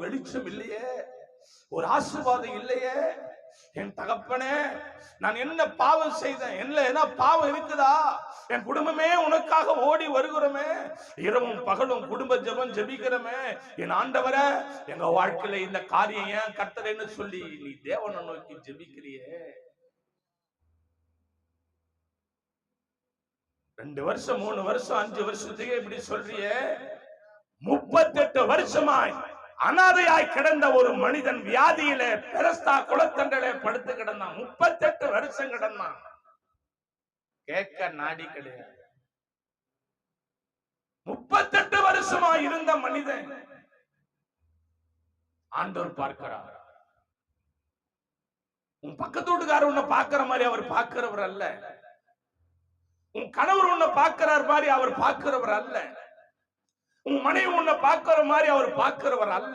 வெளிச்சம் இல்லையே, ஒரு ஆசீர்வாதம் இல்லையே. என் தகப்பனே, நான் என்ன பாவம் செய்தேன்? என்ன பாவம் இருக்குதா? என் குடும்பமே உனக்காக ஓடி வருகிறோமே, இரவும் பகலும் குடும்ப ஜெபம் ஜெபிக்கிறோமே, என் ஆண்டவரே, எங்க வாழ்க்கையில இந்த காரியம் ஏன் கர்த்தரேன்னு சொல்லி நீ தேவனை நோக்கி ஜெபிக்கிறியே. 2 வருஷம் 3 வருஷம் 5 வருஷத்துக்கு இப்படி சொல்றியே. 38 வருஷமாய் அனாதையாய் கிடந்த ஒரு மனிதன் வியாதியில பெரஸ்தா குளத்தண்டலே படுத்து கிடந்தான். 38 வருஷம் கிடந்தான். கேட்க நாடி கிடையாது. 38 வருஷமா இருந்த மனிதன் ஆண்டவர் பார்க்கிறார். உன் பக்கத்து வீட்டுக்காரர் உன்னை பார்க்கிற மாதிரி அவர் பார்க்கிறவர் அல்ல. உன் கணவர் உன்னை பார்க்கிறார் மாதிரி அவர் பார்க்கிறவர் அல்ல. உன் மனைவி உன்னை பார்க்கிற மாதிரி அவர் பார்க்கிறவர் அல்ல.